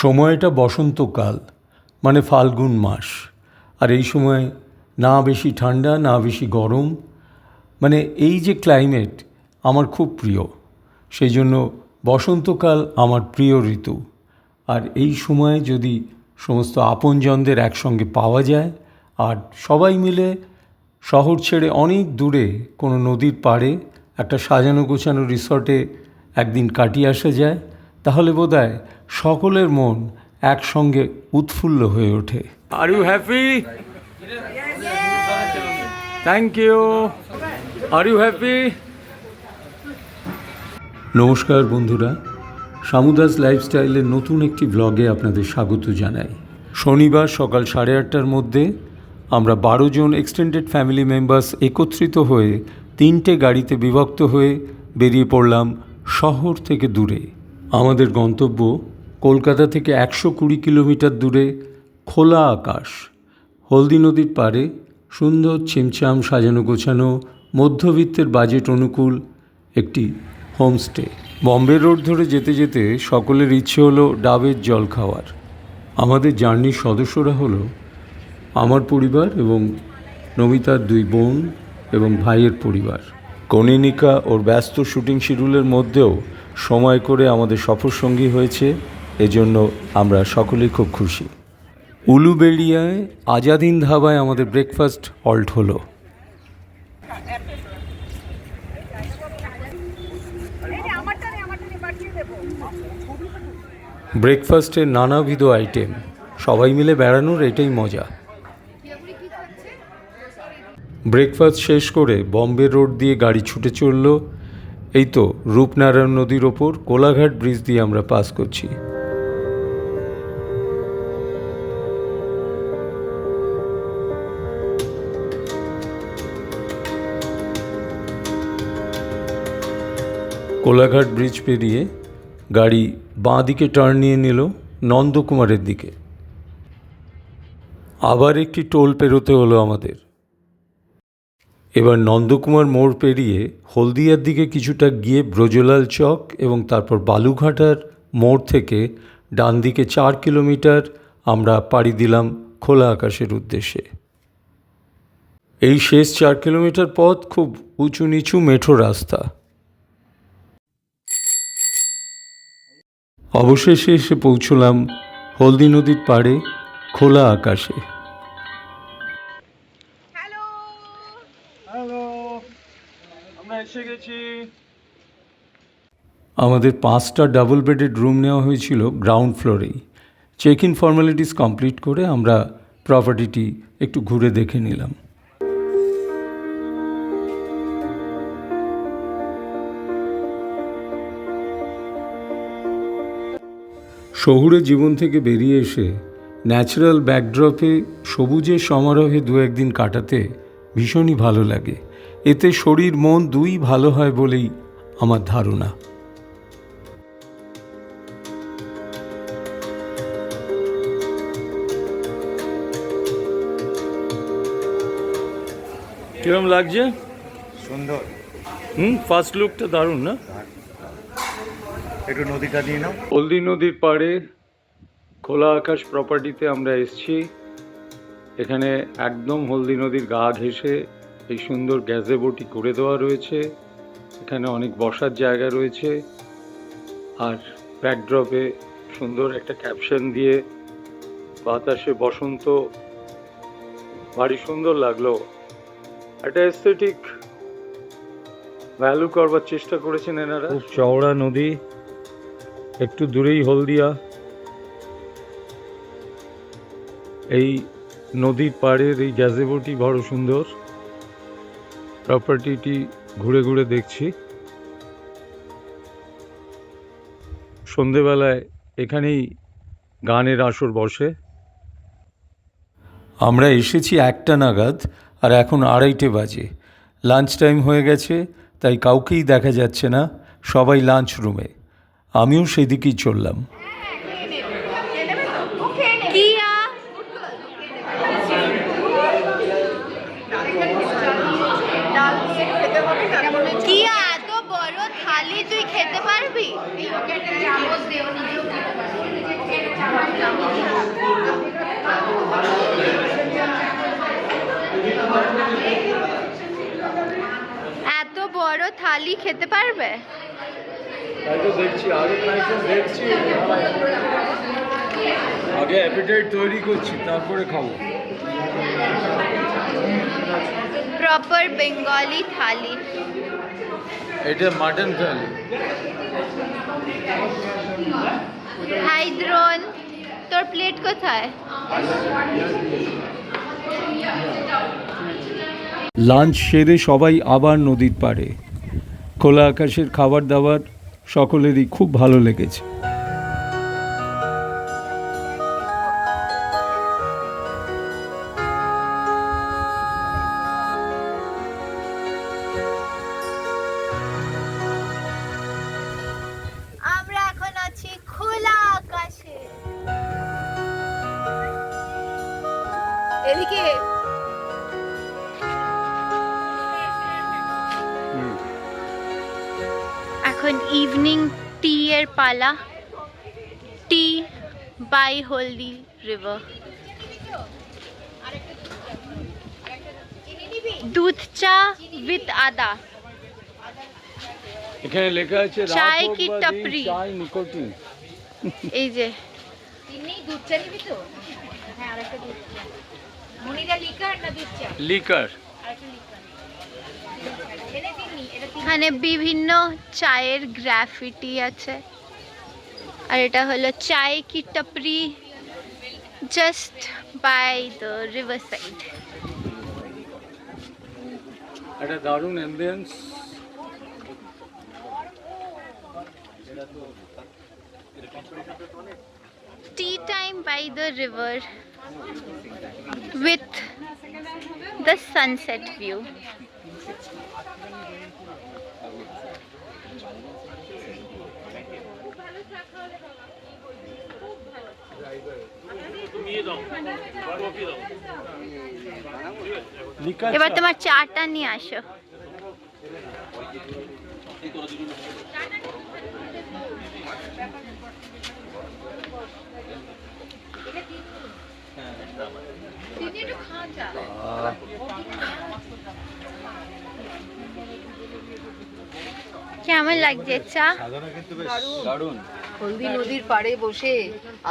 সময়টা বসন্তকাল, মানে ফাল্গুন মাস। আর এই সময় না বেশি ঠান্ডা না বেশি গরম, মানে এই যে ক্লাইমেট আমার খুব প্রিয়। সেই জন্য বসন্তকাল আমার প্রিয় ঋতু। আর এই সময়ে যদি সমস্ত আপনজনদের একসঙ্গে পাওয়া যায় আর সবাই মিলে শহর ছেড়ে অনেক দূরে কোনো নদীর পাড়ে একটা সাজানো গোছানো রিসর্টে একদিন কাটিয়ে আসা যায়, তাহলে বোধহয় সকলের মন একসঙ্গে উৎফুল্ল হয়ে ওঠে। Are you happy? Thank you. Are you happy? নমস্কার বন্ধুরা, শামুদাস লাইফস্টাইলের নতুন একটি ব্লগে আপনাদের স্বাগত জানাই। শনিবার সকাল 8:30টার মধ্যে আমরা 12 জন এক্সটেন্ডেড ফ্যামিলি মেম্বার্স একত্রিত হয়ে 3টে গাড়িতে বিভক্ত হয়ে বেরিয়ে পড়লাম শহর থেকে দূরে। আমাদের গন্তব্য কলকাতা থেকে 120 কিলোমিটার দূরে খোলা আকাশ, হলদি নদীর পাড়ে সুন্দর ছিমছাম সাজানো গোছানো মধ্যবিত্তের বাজেট অনুকূল একটি হোমস্টে। বম্বে রোড ধরে যেতে যেতে সকলের ইচ্ছে হলো ডাবের জল খাওয়ার। আমাদের জার্নির সদস্যরা হলো আমার পরিবার এবং নমিতার 2 বোন এবং ভাইয়ের পরিবার। কনিনিকা ওর ব্যস্ত শুটিং শিডিউলের মধ্যেও সময় করে আমাদের সফরসঙ্গী হয়েছে, এজন্য আমরা সকলেই খুব খুশি। উলুবেড়িয়ায় আজাদিন ধাবায় আমাদের ব্রেকফাস্ট হল্ট হলো। ব্রেকফাস্টের নানাবিধ আইটেম, সবাই মিলে বেড়ানোর এটাই মজা। ব্রেকফাস্ট শেষ করে বম্বে রোড দিয়ে গাড়ি ছুটে চলল এই তো রূপনারায়ণ নদীর ওপর কোলাঘাট ব্রিজ দিয়ে আমরা পাস করছি। কোলাঘাট ব্রিজ পেরিয়ে গাড়ি বাঁ দিকে টার্ন নিয়ে নিল নন্দকুমারের দিকে। আবার একটি টোল পেরোতে হলো আমাদের। এবার নন্দকুমার মোড় পেরিয়ে হলদিয়ার দিকে কিছুটা গিয়ে ব্রজলাল চক এবং তারপর বালুঘাটার মোড় থেকে ডান দিকে 4 কিলোমিটার আমরা পাড়ি দিলাম খোলা আকাশের উদ্দেশ্যে। এই শেষ 4 কিলোমিটার পথ খুব উঁচু নিচু মেঠো রাস্তা। অবশেষে এসে পৌঁছলাম হলদি নদীর পাড়ে খোলা আকাশে। আমাদের 5টা ডাবল বেডেড রুম নেওয়া হয়েছিল গ্রাউন্ড ফ্লোরেই। চেক ইন ফর্মালিটিস কমপ্লিট করে আমরা প্রপার্টিটি একটু ঘুরে দেখে নিলাম। শহুরে জীবন থেকে বেরিয়ে এসে ন্যাচারাল ব্যাকড্রপে সবুজের সমারোহে 2-1 দিন কাটাতে ভীষণই ভালো লাগে। এতে শরীর মন দুই ভালো হয় বলেই আমার ধারণা। কিরম লাগছে? সুন্দর। ফার্স্ট লুকটা দারুণ না? একটু নদীটা নিয়ে নাও। হলদি নদীর পাড়ে খোলা আকাশ প্রপার্টিতে আমরা এসেছি। এখানে একদম হলদি নদীর গা ঘেঁষে এই সুন্দর গ্যাজেবোটি করে দেওয়া রয়েছে। এখানে অনেক বসার জায়গা রয়েছে আর ব্যাকড্রপে সুন্দর একটা ক্যাপশন দিয়ে বাতাসে বসন্ত, ভারী সুন্দর লাগলো। একটা এস্থেটিক ভ্যালু করবার চেষ্টা করেছেন এনারা। খুব চওড়া নদী, একটু দূরেই হলদিয়া। এই নদীর পাড়ের এই গ্যাজেবোটি বড় সুন্দর। প্রপার্টিটি ঘুরে ঘুরে দেখছি। সন্ধেবেলায় এখানেই গানের আসর বসে। আমরা এসেছি 1টা নাগাদ আর এখন 2:30 বাজে। লাঞ্চ টাইম হয়ে গেছে, তাই কাউকেই দেখা যাচ্ছে না, সবাই লাঞ্চ রুমে। আমিও সেদিকেই চললাম। থালি খেতে পারবে? তাই তো দেখছি, আগে খাইছেন দেখছি, আগে অ্যাপিটাইট তৈরি করছি, তারপরে খাবো। প্রপার বেঙ্গলি থালি। এটা মাটন থালি। হাই দ্রোন, তোর প্লেট কোথায়? লাঞ্চ সেরে সবাই আবার নদীর পাড়ে। খোলা আকাশের খাবার দাবার সকলেরই খুব ভালো লেগেছে। আমরা এখন আছি খোলা আকাশে। এদিকে এখন ইভিনিং টি এর পালা। টি বাই হলদি রিভার। দুধ চা উইথ আদা। এখানে লেখা আছে চায় কি টপরি। চায় নিকোটিন। এই যে দুধ চা নিবি তো? হ্যাঁ, আরেকটা দুধ চা। মনিরা লিকার না দুধ চা? লিকার। আরেকটা লিকার। এনে দিননি, এটা তিন। এখানে বিভিন্ন চায়ের গ্রাফিটি আছে, আর এটা হলো চায় কি টপরি, just by the river side. একটা দারুণ ambience. Tea time by the river with the sunset view. এবার তোমার চাটা নিয়ে আসো। কেমন লাগছে চা? দারুণ। হলদি নদীর পাড়ে বসে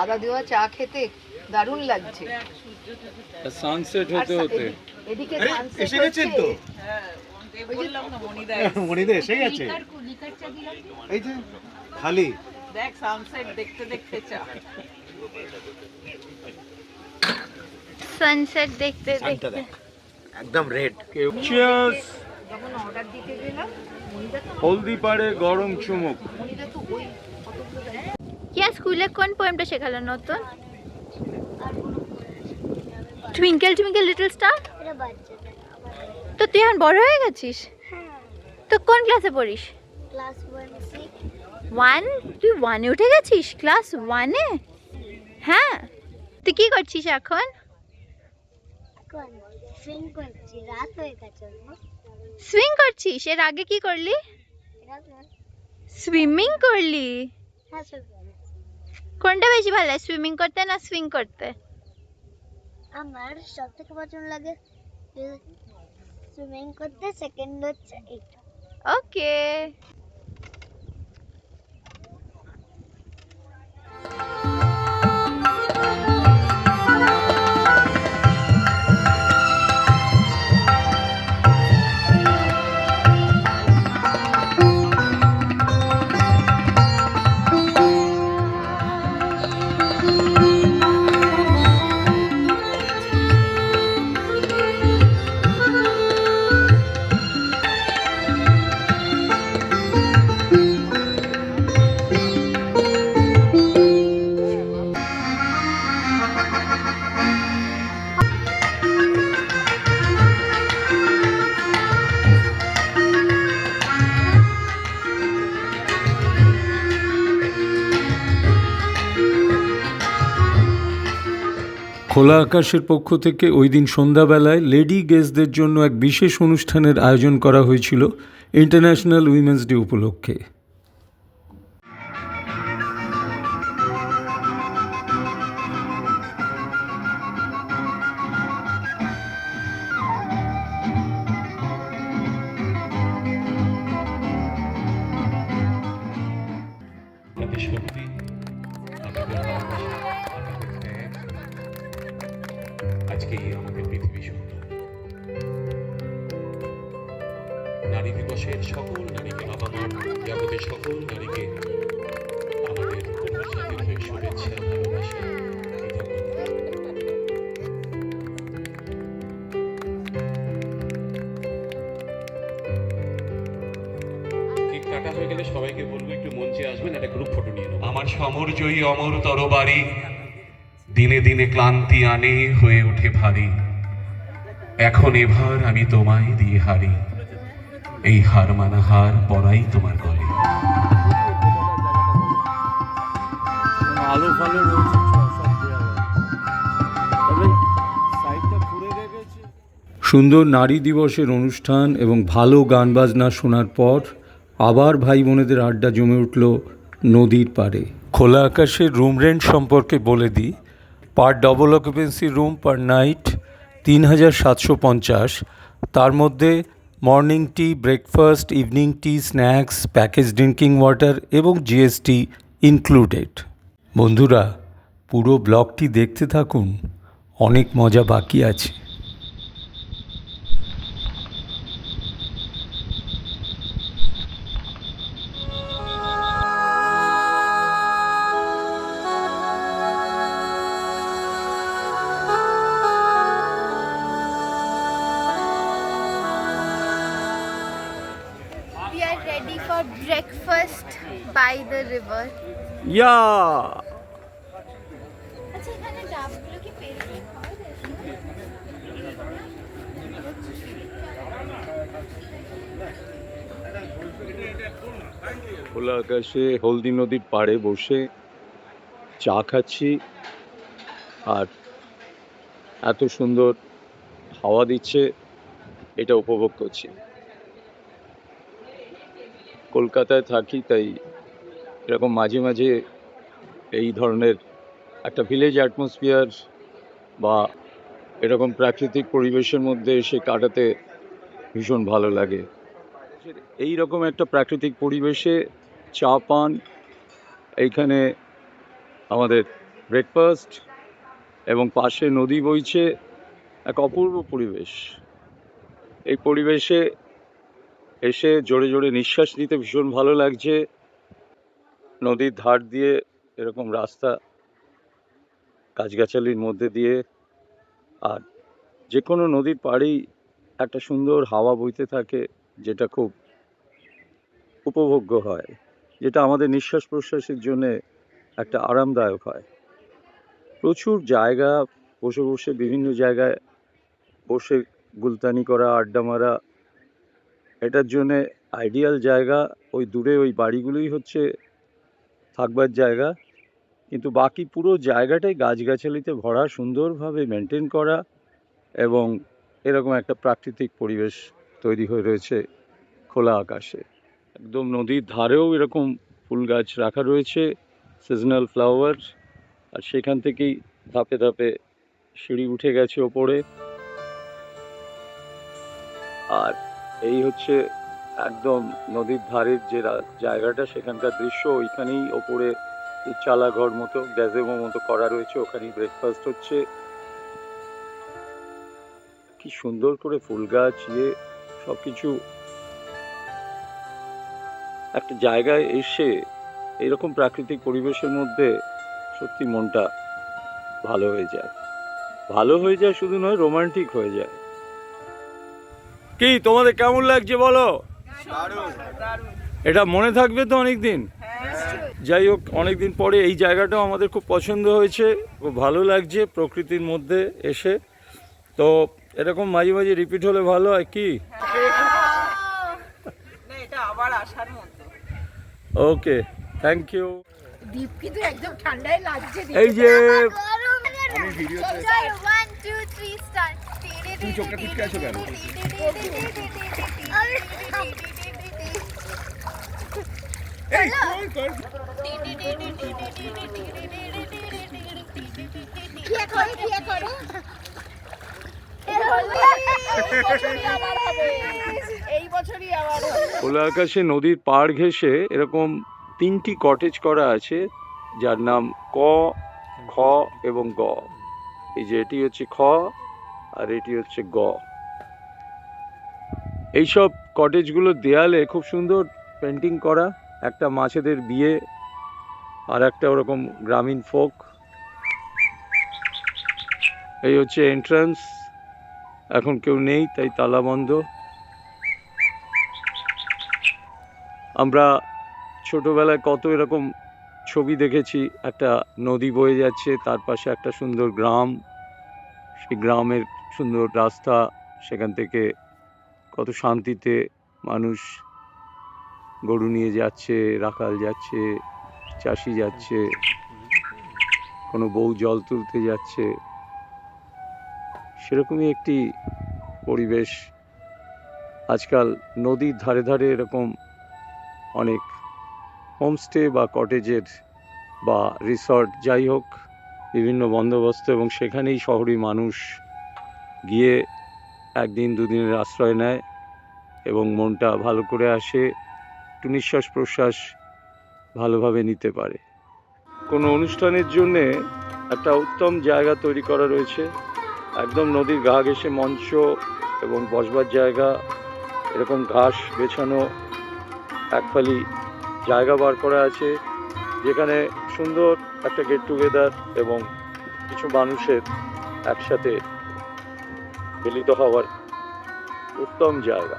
আদা দেওয়া চা খেতে দারুণ লাগছে। সানসেট হতে হতে এদিকে এসে গেছেন তো? মনিদা এসে গেছে। এই যে খালি দেখ সানসেট দেখতে দেখতে চা। সানসেট দেখতে সানটা দেখতে দেখ, একদম রেড। চিয়ার্স। যখন অর্ডার দিতে গেলাম মনিদা তো হলদি পাড়ে গরম চুমুক। মনিদা তো ওই কতগুলো দেয়। কি স্কুলে কোন পোয়েমটা শেখালো নতুন? Twinkle twinkle little star. তো তুই এখন বড় হয়ে গেছিস? তো কোন ক্লাসে পড়িস? ক্লাস 1? তুই 1-এ উঠে গেছিস? ক্লাস 1-এ? হ্যাঁ। তুই কি করছিস এখন? কোন সুইং করছি, রাত হয়ে গেছে। সুইং করছিস? এর আগে কি করলি? সুইমিং করলি? হ্যাঁ, কোনটা বেশি ভালো লাগে, সুইমিং করতে না সুইং করতে? আমার সব থেকে পছন্দ লাগে সুইমিং করতে, সেকেন্ড হচ্ছে এটা। ওকে। খোলা আকাশের পক্ষ থেকে ওই দিন সন্ধ্যাবেলায় লেডি গেস্টদের জন্য এক বিশেষ অনুষ্ঠানের আয়োজন করা হয়েছিল ইন্টারন্যাশনাল উইমেন্স ডে উপলক্ষে। আজকেই আমাদের পৃথিবী সুন্দর। নারী দিবসের সকল নারীকে আবাহন, জগতের সকল নারীকে আমাদের কর্মচারীর হয়ে শুভেচ্ছা, ভালোবাসা, কৃতজ্ঞতা। কেক কাটা হয়ে গেলে সবাইকে বলবো একটু মঞ্চে আসবেন, একটা গ্রুপ ফটো নিয়ে নেবো। আমার সমরজয়ী অমর তরবারি দিনে দিনে ক্লান্তি আনে, হয়ে ওঠে ভারী। এখন এবার আমি তোমায় দিয়ে হারি, এই হার মানা হার পরাই তোমার গলে। আলো ফালো রয়েছে সব জায়গায়, তবে সাইডটা ঘুরে রেখেছে। সুন্দর নারী দিবসের অনুষ্ঠান এবং ভালো গান বাজনা শোনার পর আবার ভাই বোনেদের আড্ডা জমে উঠল নদীর পাড়ে। খোলা আকাশের রুম রেন্ট সম্পর্কে বলে দিই, per double occupancy room per night ৩,৭৫০, তার মধ্যে morning tea, breakfast, evening tea, snacks, package drinking water এবং জিএসটি ইনক্লুডেড। বন্ধুরা, পুরো ব্লগটি দেখতে থাকুন, অনেক মজা বাকি আছে। We are ready for breakfast by the river. ইয়া আচ্ছা, এখানে ডাবগুলো কি পেরে খাওয়া যায়? খোলা আকাশে হলদি নদীর পাড়ে বসে চা খাচ্ছি আর এত সুন্দর হাওয়া দিচ্ছে, এটা উপভোগ করছি। কলকাতায় থাকি, তাই এরকম মাঝে মাঝে এই ধরনের একটা ভিলেজ অ্যাটমসফিয়ার বা এরকম প্রাকৃতিক পরিবেশের মধ্যে এসে কাটাতে ভীষণ ভালো লাগে। এই রকম একটা প্রাকৃতিক পরিবেশে চা পান, এইখানে আমাদের ব্রেকফাস্ট এবং পাশে নদী বইছে, এক অপূর্ব পরিবেশ। এই পরিবেশে এসে জোরে জোরে নিঃশ্বাস নিতে ভীষণ ভালো লাগছে। নদীর ধার দিয়ে এরকম রাস্তা, গাছগাছালির মধ্যে দিয়ে, আর যে কোনো নদীর পাড়েই একটা সুন্দর হাওয়া বইতে থাকে, যেটা খুব উপভোগ্য হয়, যেটা আমাদের নিঃশ্বাস প্রশ্বাসের জন্যে একটা আরামদায়ক হয়। প্রচুর জায়গা, বসে বসে বিভিন্ন জায়গায় বসে গুলতানি করা, আড্ডা মারা, এটার জন্যে আইডিয়াল জায়গা। ওই দূরে ওই বাড়িগুলোই হচ্ছে থাকবার জায়গা, কিন্তু বাকি পুরো জায়গাটাই গাছগাছালিতে ভরা, সুন্দরভাবে মেনটেন করা, এবং এরকম একটা প্রাকৃতিক পরিবেশ তৈরি হয়ে রয়েছে খোলা আকাশে। একদম নদীর ধারেও এরকম ফুল গাছ রাখা রয়েছে, সিজনাল ফ্লাওয়ার, আর সেখান থেকেই ধাপে ধাপে সিঁড়ি উঠে গেছে ওপরে। আর এই হচ্ছে একদম নদীর ধারের যে জায়গাটা, সেখানকার দৃশ্য। ওইখানেই ওপরে চালাঘর মতো, গ্যাজেমো মতো করা রয়েছে, ওখানেই ব্রেকফাস্ট হচ্ছে। কি সুন্দর করে ফুল গাছ, সবকিছু একটা জায়গায় এসে এরকম প্রাকৃতিক পরিবেশের মধ্যে সত্যি মনটা ভালো হয়ে যায়। ভালো হয়ে যায় শুধু নয়, রোমান্টিক হয়ে যায়। কি তোমাদের কেমন লাগছে বলো? এটা মনে থাকবে তো অনেকদিন। যাই হোক, অনেকদিন পরে এই জায়গাটাও আমাদের খুব পছন্দ হয়েছে, খুব ভালো লাগছে প্রকৃতির মধ্যে এসে। তো এরকম মাঝে মাঝে রিপিট হলে ভালো হয় কি? এটা আবার আসার মতো। ওকে, থ্যাংক ইউ। দীপ কিন্তু একদম ঠান্ডায় লাগছে। এই যে আমি ভিডিওতে 1 2 3 স্টার্ট। তুমি চোখটা টিপকে আসো কেন? এই কর কি করো এই বছরই আবার খোলা আকাশে নদীর পাড় ঘেঁষে এরকম 3টি কটেজ করা আছে, যার নাম ক, খ এবং গ। এই যে এটি হচ্ছে খ, আর এটি হচ্ছে গ। এইসব কটেজগুলোর দেয়ালে খুব সুন্দর পেন্টিং করা, একটা মাছেদের বিয়ে আর একটা ওরকম গ্রামীণ ফোক। এই হচ্ছে এন্ট্রান্স, এখন কেউ নেই তাই তালা বন্ধ। আমরা ছোটবেলায় কত এরকম ছবি দেখেছি, একটা নদী বয়ে যাচ্ছে, তার পাশে একটা সুন্দর গ্রাম, সেই গ্রামের সুন্দর রাস্তা, সেখান থেকে কত শান্তিতে মানুষ গরু নিয়ে যাচ্ছে, রাখাল যাচ্ছে, চাষি যাচ্ছে, কোনো বউ জল তুলতে যাচ্ছে, সেরকমই একটি পরিবেশ। আজকাল নদীর ধারে ধারে এরকম অনেক হোমস্টে বা কটেজের বা রিসর্ট যাই হোক বিভিন্ন বন্দোবস্ত, এবং সেখানেই শহরি মানুষ গিয়ে একদিন দুদিনের আশ্রয় নেয় এবং মনটা ভালো করে আসে, একটু নিঃশ্বাস প্রশ্বাস ভালোভাবে নিতে পারে। কোনো অনুষ্ঠানের জন্যে একটা উত্তম জায়গা তৈরি করা রয়েছে, একদম নদীর গা ঘেঁষে মঞ্চ এবং বসবার জায়গা, এরকম ঘাস বেছানো একফালি জায়গা বার করা আছে, যেখানে সুন্দর একটা গেট টুগেদার এবং কিছু মানুষের একসাথে মিলিত হওয়ার উত্তম জায়গা।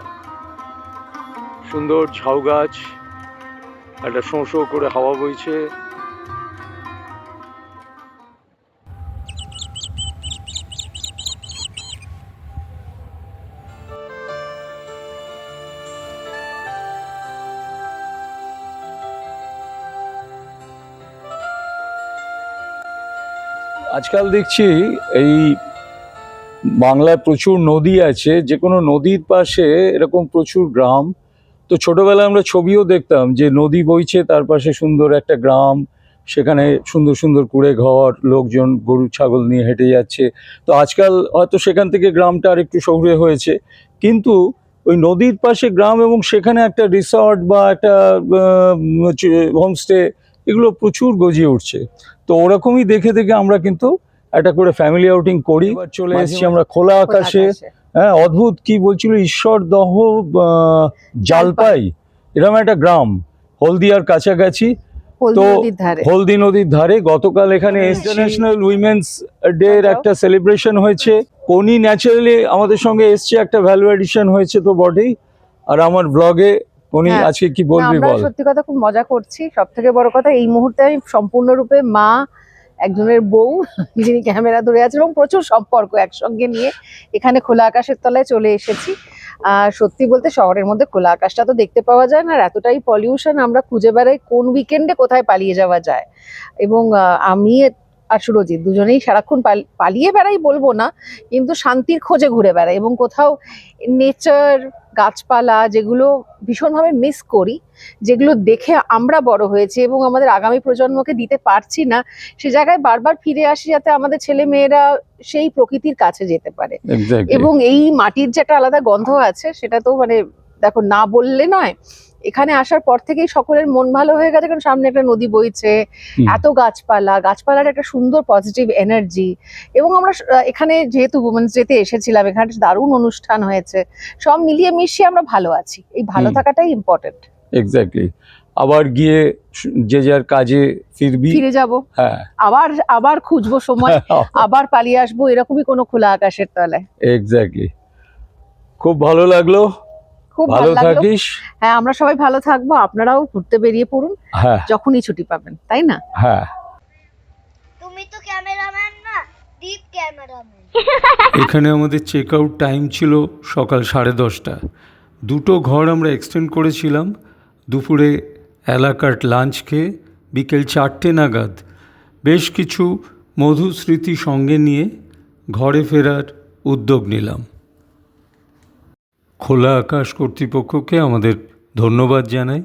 সুন্দর ঝাউ গাছ, একটা শোঁ শোঁ করে হাওয়া বইছে। আজকাল দেখছি এই বাংলায় প্রচুর নদী আছে, যে কোনো নদীর পাশে এরকম প্রচুর গ্রাম। তো ছোটবেলায় আমরা ছবিও দেখতাম যে নদী বইছে, তার পাশে সুন্দর একটা গ্রাম, সেখানে সুন্দর সুন্দর কুড়ে ঘর, লোকজন গরু ছাগল নিয়ে হেঁটে যাচ্ছে। তো আজকাল হয়তো সেখান থেকে গ্রামটা আর একটু শহুরে হয়েছে, কিন্তু ওই নদীর পাশে গ্রাম এবং সেখানে একটা রিসর্ট বা একটা হোমস্টে, এগুলো প্রচুর গজিয়ে উঠছে। তো ওরকমই দেখে দেখে আমরা কিন্তু একটা করে ফ্যামিলি আউটিং করি। এবার চলে এসেছি আমরা খোলা আকাশে। হ্যাঁ, অদ্ভুত, কি বলছিল, ঈশ্বরদহ জালপাই এরকম একটা গ্রাম হলদিয়ার কাছাকাছি। তো হলদি নদীর ধারে গতকাল এখানে ইন্টারন্যাশনাল উইমেন্স ডে এর একটা সেলিব্রেশন হয়েছে। কোনি ন্যাচারালি আমাদের সঙ্গে এসছে, একটা ভ্যালু এডিশন হয়েছে তো বটেই। আর আমার ব্লগে কোনি আজকে কি বলবি বল। সত্যি কথা খুব মজা করছি, সব থেকে বড় কথা এই মুহূর্তে আমি সম্পূর্ণরূপে মা, একজনের বউ যিনি ক্যামেরা ধরে আছে, এবং প্রচুর সম্পর্ক একসঙ্গে নিয়ে এখানে খোলা আকাশের তলায় চলে এসেছি। আর সত্যি বলতে শহরের মধ্যে খোলা আকাশটা তো দেখতে পাওয়া যায় না, আর এতটাই পলিউশন, আমরা খুঁজে বেড়াই কোন উইকেন্ডে কোথায় পালিয়ে যাওয়া যায়। এবং আমি আর সুরজিৎ দুজনেই সারাক্ষণ পালিয়ে বেড়াই বলবো না, কিন্তু শান্তির খোঁজে ঘুরে বেড়াই, এবং কোথাও নেচার, গাছপালা যেগুলো ভীষণভাবে মিস করি, যেগুলো দেখে আমরা বড় হয়েছি এবং আমাদের আগামী প্রজন্মকে দিতে পারছি না, সে জায়গায় বারবার ফিরে আসি যাতে আমাদের ছেলে মেয়েরা সেই প্রকৃতির কাছে যেতে পারে। এবং এই মাটির যে একটা আলাদা গন্ধ আছে, সেটা তো মানে দেখো না বললে নয়, এখানে আসার পর থেকেই সকলের মন ভালো হয়ে গেছে, কারণ সামনে একটা নদী বইছে, এত গাছপালার একটা সুন্দর পজিটিভ এনার্জি। এবং আমরা এখানে যেহেতু উইমেন্স ডেতে এসেছিলাম, এখানে দারুণ অনুষ্ঠান হয়েছে, সব মিলিয়ে মিশিয়ে আমরা ভালো আছি। এই ভালো থাকাটাই ইম্পর্টেন্ট। এক্স্যাক্টলি। আবার গিয়ে যে যার কাজে ফিরে যাব। হ্যাঁ, আবার খুঁজবো সময়, আবার পালিয়ে আসবো, এরকমই কোনো খোলা আকাশের তলায়। এক্স্যাক্টলি। খুব ভালো লাগলো, খুব ভালো থাকিস। হ্যাঁ, আমরা সবাই ভালো থাকবো, আপনারাও ঘুরতে বেরিয়ে পড়ুন যখনই ছুটি পাবেন, তাই না? হ্যাঁ, তুমি তো ক্যামেরাম্যান না, দীপ ক্যামেরাম্যান। এখানে আমাদের চেক আউট টাইম ছিল সকাল 10:30। দুটো ঘর আমরা এক্সটেন্ড করেছিলাম। দুপুরে এলাকার লাঞ্চ খেয়ে বিকেল 4টে নাগাদ বেশ কিছু মধুর স্মৃতি সঙ্গে নিয়ে ঘরে ফেরার উদ্যোগ নিলাম। খোলা আকাশ কর্তৃপক্ষকে আমাদের ধন্যবাদ জানাই।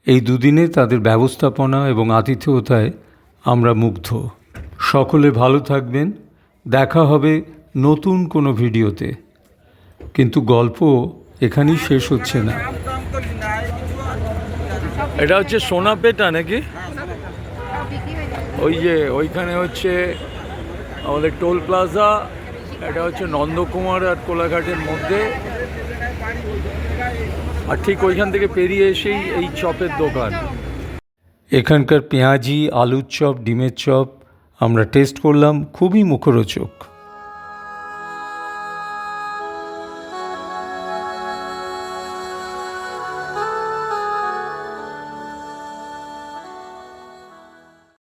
এই দুদিনে তাদের ব্যবস্থাপনা এবং আতিথেয়তায় আমরা মুগ্ধ। সকলে ভালো থাকবেন, দেখা হবে নতুন কোনো ভিডিওতে। কিন্তু গল্প এখানেই শেষ হচ্ছে না। এটা হচ্ছে সোনাপেটা নাকি? ওই যে ওইখানে হচ্ছে আমাদের টোল প্লাজা, এটা হচ্ছে নন্দকুমার আর কোলাঘাটের মধ্যে, আর ঠিক ওইখান থেকে পেরিয়ে এসেই এই চপের দোকান। এখানকার পেঁয়াজি, আলুর চপ, ডিমের চপ আমরা টেস্ট করলাম, খুবই মুখরোচক।